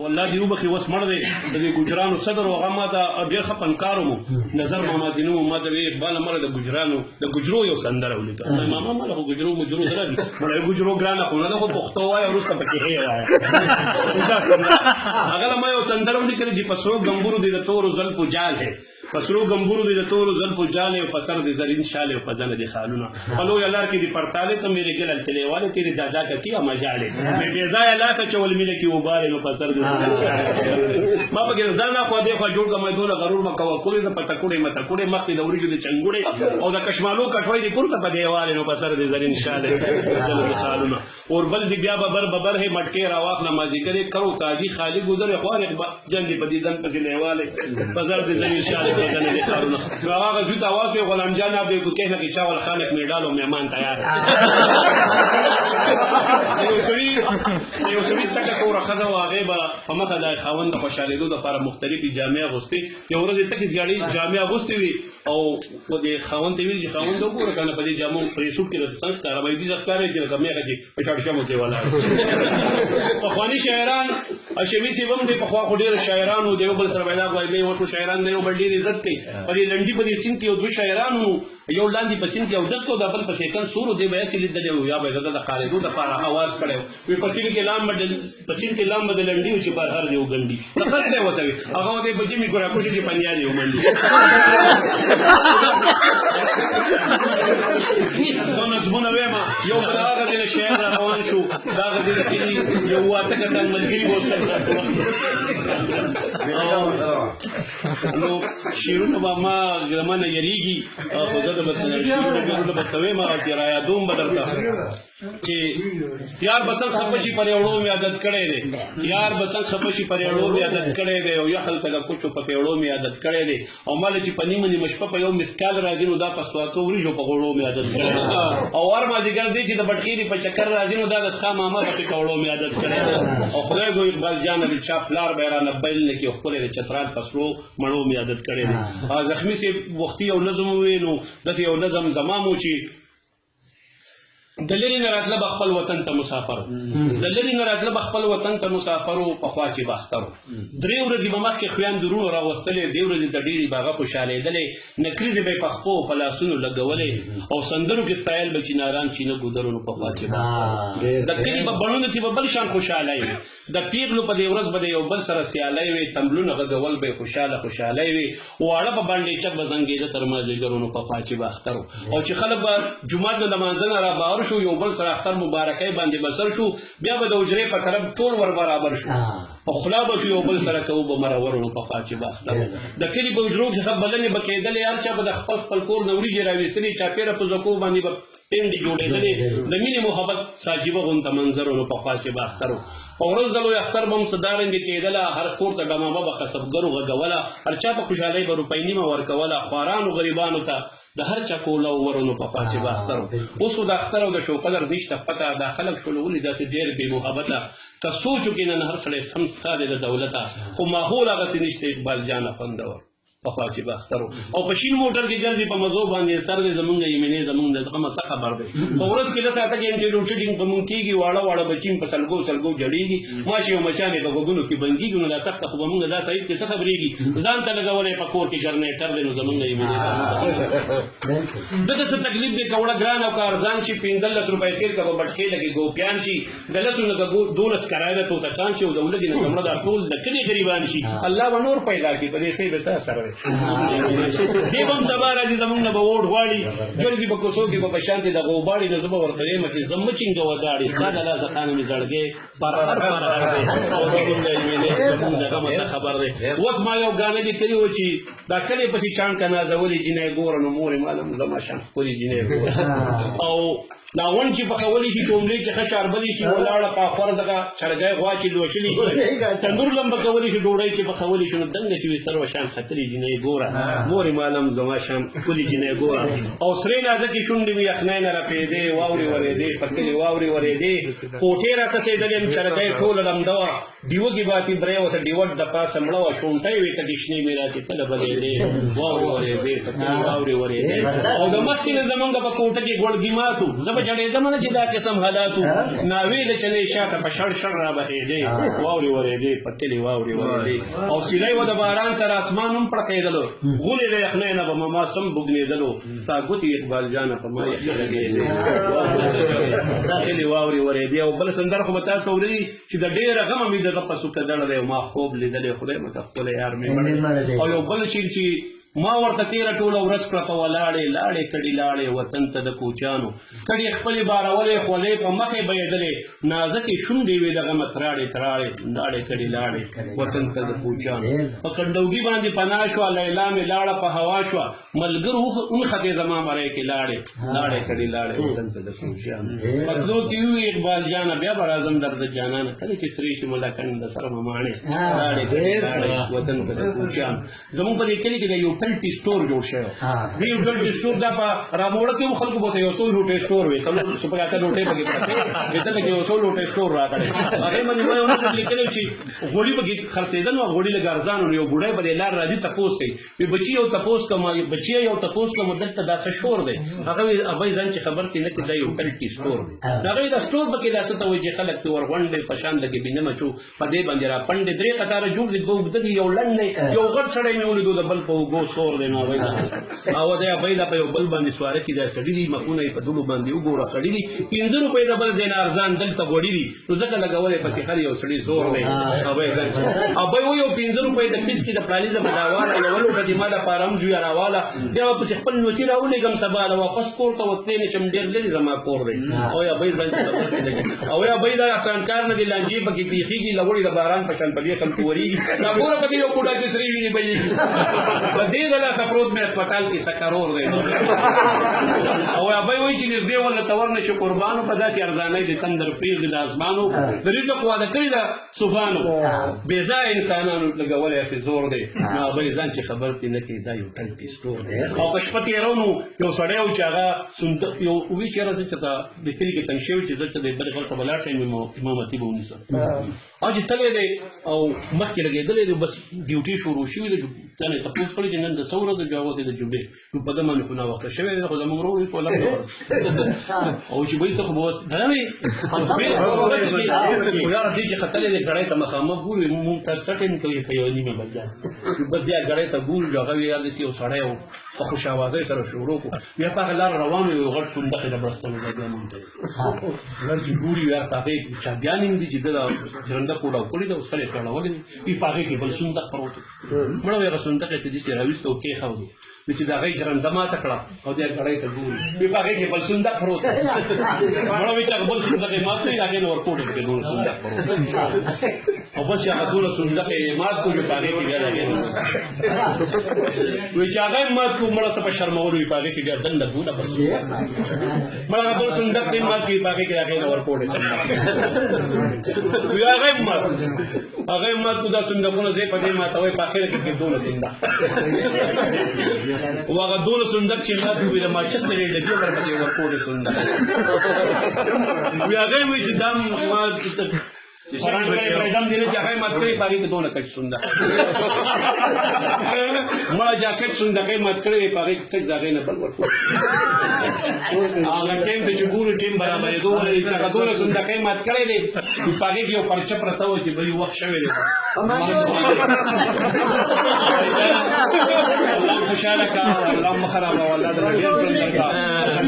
والله دې وبخي اوس مړ دی د دې ګجرانو صدر او هغه ما ته ډېر ښه فنکار وم نظر ماما دې نوم ما ته ویې اقباله مړه د ګجرانو د ګجرو یو سندره ولیکه ماما ماله خو ګجرو مجرو زه راځي مړه ګجرو ګرانه خو نه ده خو پښتو وایه وروسته پکې هې وایه هغه له ما یو سندره ولیکله چې په سرو ګمبرو دې د تورو زلفو جال ہے په سرو ګمبرو دې د تورو زلفو جال ہے په سر دې زرین شال ہے په زنه دې خالونه په لویه لار کې دې پرتالې ته میرے ګل التلې والے تیرې دادا کا کیا مجال ہے مې بې ځایه لاس اچول مینه کې وبارې نو په سر دې ما پکې ځان خو دې خوا جوړ کړم دونه غرور مه کوه کولې زه په تکوړې مه تکوړې مخکې د وریجو د چنګوړې او د کشمالو کټوۍ دې پورته په دیوالې نو په سر دې زرین شال ہے په زنه دې خالونه اور بل دې بیا ببر ہے مټکې راواخله مازدیګر یې کرو تاجي خالي ګذر خوارې جنګ دې په دې دن پسې لیواله په سر دې زرین شال ہے په زنه دې خالونه نو هغه زوی ته آواز کوي غلام جان آپ دیکھو کہنا کہ چاول خانے میں ډالو مهمان تیار یو سړي تکه توره ښځه وه هغې به په مخه د خاوند د خوشحالېدو دپاره مختلفې جامې اغوستې یو ورځ یې تکې زیړې جامې اغوستې وي او د خاوند ته ویل چې خاوند وګوره که نه په دې جامو پرې سوټ کې درته څنګه ښکاره به یې داسې ښکاري چې لکه میخه چې په شړشمو کې ولاړ پخواني شاعران اشمي صاحب هم دی پخوا خو ډېر شاعران وو د یو بل سره به دا وایي اوس خو شاعران د یو بل ډېر عزت کوي په دې لنډي په دې سیند کې یو دوه شاعران وو یو لاندې په سیند کې اودس کو د بل په سیکل سور دی به یې لیدلی وو یا به یې د قارېدو دپاره اواز کړی وو وي په سیند کې لام به د لنډي و چې بهر دی وګنډي نقص دی ورته وي هغه ورته په جمې ګوراکوشي چې پنجاب یې ومنډي زه نظمونه ویم یو بل هغه ځای نه شاعر را روان شو د هغه ځای نه کلي یو اته کسان ملګري به ورسره نو شعرونه به ما زما نه یریږي خو زه د شعرونه به ته ویم چې را یادوم به درته چې یار بسنګ خفه شي پر یوړو مې عادت کړی دی یار بسنګ خفه شي پر یوړو مې عادت کړی دی او یخل ته د کوچو په پیوړو مې عادت کړی دی او ماله چې په نیمه نیمه شپه په یو مسکال راځي نو دا په سواتو وریجو په غوړو مې عادت کړی دی او هر مازدیګر دی چې د بټخیري په چکر راځي نو دا د څښا ماما په کوړو مې عادت کړی دی او خدای ګو اقبال جان د چا پلار به رانه بیل نه کې ښکلی د چترال په سرو مڼو مې عادت کړی دی زخمي صاحب وختي یو نظم وویل نو داسې یو نظم زما مو چې د لرې نه راتله به خپل وطن ته مسافر د لرې نه راتله به خپل وطن ته مسافر و پخوا چې به اختر و درې ورځې به مخکې خویان درونو راوستلې دې ورځې د ډېرې به هغه خوشحالېدلې نکریزې به یې په خپو په لاسونو لګولې او سندرو کې ستایل به چیناران چینه ګودرونو پخوا چې به د کلي به بڼونو کې به بل شان خوشحالی وي د پیغلو په دې ورځ به د یو بل سره سیالی وي تمبلونه غږول به یې خوشحالی وي واړه به باندې چک به زنګېده تر مازدیګرونو پخوا چې به اختر و او چې خلک به جومات نه د لمانځه نه رابهر شو یو بل سره اختر مبارکۍ باندې بسر شو بیا به د حجرې په طرف ټول ور برابر شو په خوله به شو یو بل سره کوو به مرورونو پخوا چې به اختر د کلي په حجرو کې بلنې به کېدلې هر چا به د خپل خپل کور نه وریجې راویستلې چاپېره په زکو باندې به پنډې جوړېدلې د مینې محبت ساجیبه غونته منظرونو پخوا چې به اختر و په ورځ د لوی اختر به هم څه دارنګې کېدله هر کور ته ډمامه به کسبګرو غږوله هر چا په خوشحالۍ به روپۍ نیمه ورکوله خوارانو غریبانو ته د هر چا کوله ورونو پخوا چې به اختر اوس د اختر او د شو قدر نشته پته دا خلک شول ولې داسې ډېر بې محبته که سوچ وکړي نن هر سړی سم ستا دی د دولته خو ماحول هغسې نشته اقبال جانه خوندور پخوا چې به اختر او په شین موټر کې ګرځي په مزو باندې سر دی زمونږ یمینې زمونږ د زغمه څه خبر دی په ورځ کې لس اته ګنټې لوډ شیډینګ په مونږ کېږي واړه واړه بچي په سلګو سلګو جړېږي ماشي او مچانې په غوږونو کې بندېږي نو دا سخته خو به مونږ دا سعید کې څه خبرېږي ځان ته لګولی په کور کې جرنیټر دی نو زمونږ یمینې دته څه تکلیف دی که وړه ګران او که ارزان شي 15 روپۍ سیل که به بټکې لګي ګوپیان شي د لسو نه 12 کرایه ده توتکان شي او د ولدې نه کمړه دا ټول د کلي غریبان شي الله به نور پیدا کړي په دې څه به سره دی دی به هم سبا راځي زمونږ نه به ووټ غواړي ګرځي په کوڅو کې به په شانتې د غوباړي نه زه به ورته وایم چې زه مه چینګوه داړې ستا د لاسه خانه مې زړګی پرهر دی او زمونږ یمینې زمونږ د غمه څه خبر دی اوس ما یو ګانه لیکلي وه چې دا کلي پسې چانکه نازولې جینۍ ګوره نو مورې ماله زما شان ښکلې جینۍ ګوره او دا ون چې پخولی شي شوملې چې ښه چاربلې شي ولاړه پاخور دغه چرګی غوا چې لوشلې شي تندور لمبه کولی شي ډوډۍ چې پخولی شي نو دنګه چې وي سروه شان ختلې جینۍ ګوره مورې مالم زما شان ښکلې جینۍ ګوره او سرې نازکې شونډې مې یخنۍ نه رپېدې واورې ورېدې په کلي واورې ورېدې کوټې را څڅېدلې چرګی ټوله لمده وه ډیوه کې باتې برې سړی ورته ډیوټ د پاسه مړه وه شونټۍ وې تکې شنې مې راکې کله بلېدې واورې ورېدې پکې واورې ورېدې او د مخکې نه زمونږ په کوټه کې ګوړګي مات وو زه به جړېدم نه چې دا قسم حالات وو ناوې د چلې شاته په شړ شړ را بهېدې واورې ورېدې پتلې واورې ورېدې او سیلۍ و د باران سره اسمان هم پړقېدلو غولې د یخنۍ نه به ما سم بوږنېدلو ستا ګوتې اقبال جانه په ما یخې لګېدې پتلې واورې ورېدې او بله سندره خو به تاسو اورېدي چې د ډېره غمه مې دغه په سوکه دړلی او ما خوب لیدلی خدای مته ښکلی یار مې مړ او یو بل چې ما ورته تیره ټوله ورځ کړه په ولاړې لاړې کډې لاړې وطن ته د کوچیانو کډې خپلې بارولې خولې په مخې بهېدلې نازکې شونډې وې د غمه تراړې تراړې لاړې کډې لاړې وطن ته د کوچیانو په کنډوګي باندې پناه شوه لیلا مې لاړه په هوا شوه ملګرو ونښتې زما مرۍ کې لاړې لاړې کډې لاړې وطن ته د کوچیانو په تلو کې وي اقبال جانه بیا به راځم درد جانانه کله چې سرې شي ملاکنډ د سره مماڼې لاړې کډې لاړې وطن ته د کوچیانو زموږ په دې کلي کې د یو ټلټي سټور جوړ شوی دی یو ټلټي سټور دا په راموړه کې خلکو بوته یو څو لوټې سټور وي څو په اته لوټې پکې پراته دلته کې یو څو لوټې سټور راغلی هغې باندې ما یو نقل لیکلی چې غوړي پکې خرڅېدل نو غوړي لږ ارزان و یو بوډۍ به دې لار راځي تپوس کوي وي بچي یو تپوس کوم بچي یو تپوس کوم دلته دا څه شور دی هغه وایي ابۍ ځان چې خبر ترې نه کړي دا یو ټلټي سټور دی هغه وایي دا سټور به کې داسې ته وایي چې خلک پرې ورغونډې په شان لګې بینمه چو په دې باندې را پنډې درې قطاره جوړ دي دوه اوږده دي یو لنډ دی یو غټ سړی مې ولیدو د بل په اوږو سور دی نو هغوی او دی ابۍ دا په یو بل باندې سواره چې دا سړي دي مخونه یې په دلو باندې وګوره سړي دي 15 روپۍ د بل ځای نه ارزان دلته غوړي دي نو ځکه لګولی پسې هر یو سړي زور دی ابۍ وایي یو 15 روپۍ د پیس کې د پلاني زه به دا واله یوه لوټه دې ما دپاره هم زویه راواله بیا به پسې خپل نوسي راولېږم سبا له واپس کور ته وتلی نه شم ډېر لرې زما کور دی او ابۍ ځان چې خبر کې لګي او ابۍ دا اسان کار نه دی لانجې پکې پرېښېږي لوړې د باران په شان په دې خلکو ورېږي دا ګوره په دې یو کوډه کې سرې وینې بهېږي په دې د لاسه پروت مې هسپتال کې سکرور دی او ابۍ وایي چې نږدې ورله ته ورنه شي قربانو په داسې ارزانۍ د تندر پرېږدي د اسمانو د رزق واده کړي ده صوفانو بې ځایه انسانانو لګولی هسې زور دی نو ابۍ ځان چې خبر ترې نه کړي دا یو ټلټي سټور دی او په شپه تېرو نو یو سړی و چې هغه یو ووایي چې یاره زه چې د کلي کې تنګ شوي چې زه چې د بلې خلکو به لاړ شم امامتي به ونیسم او چې تللی دی او مخکې لګېدلی دی بس ډیوټي شروع شوي دی چا نه یې تپوس کړی چې نن د څه ورځ د جواب دی د جمعې نو په ده باندې خو ناوخته شوی دی خو زموږ ورور وایي فولک او چې وایي ته خو به اوس نه وایي خو یاره دې چې ختلی دی ګړی ته مخامخ ګورو مونږ ته سټین کوي په یوه نیمه بجه بس بیا ګړی ته ګورو چې هغه وایي داسې یو سړی و په خوش آوازۍ سره شروع کړو بیا په هغه لاره روان و یو غټ صندوق یې د برستلو ځای بیا مونږ ته یې چې ګوري یاره په هغې چابیان هم دي چې ده د جرنده کوډه کړې ده او سر یې تړولی دی وي په هغې کې بل صندوق پروت و مړه وایي هغه صندوق یې ته داسې راویسته او کېښودو وي چې د هغې جرنده ماته کړه او دې ګړۍ ته ګوري وي په هغې کې بل صندوق پروت و مړه وایي چې هغه بل صندوق یې مات کړي د هغې نه ورکوټ یې پکې نور صندوق پروت او بس چې هغه ټوله صندوق یې مات کړو په هغې کې بیا د هغې وایي چې هغه یې مات کړو مړه څه په شرمولو وي په هغې کې بیا دنده ټوله بس مړه هغه بل صندوق یې مات کړي په هغې کې د هغې نه ورکوټ یې وي هغه یې مات هغه یې مات کړو دا صندوقونه ځای په دې ماتوئ په اخره کې دونه صندوق او هغه دونه صندوق چې مات وي د ماچس نه یې ډکې ورپسې ورکوټ یې صندوق وي هغه یې وایي چې دا ما فران کړی پرېږدم دې نه چې هغه یې مات کړی په هغې کې دونه کچ صندوق مړه جاکټ صندوق یې مات کړی په هغې کې کچ د هغې نه بل ورکوټ هغه ټیم ته چې ګورو ټیم برابرېدو ولري چې هغه دونه صندوق یې مات کړی دی په هغې کې یو پرچه پرته وه چې بلې وخت شوی دی الله خوشحاله کړه الله مه خرابوه الله درته ډېر ژوند درکړه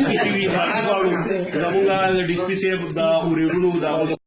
ډي سي وي معافي غواړو زمونږ د ډي سي پي صاحب د اورېدلو د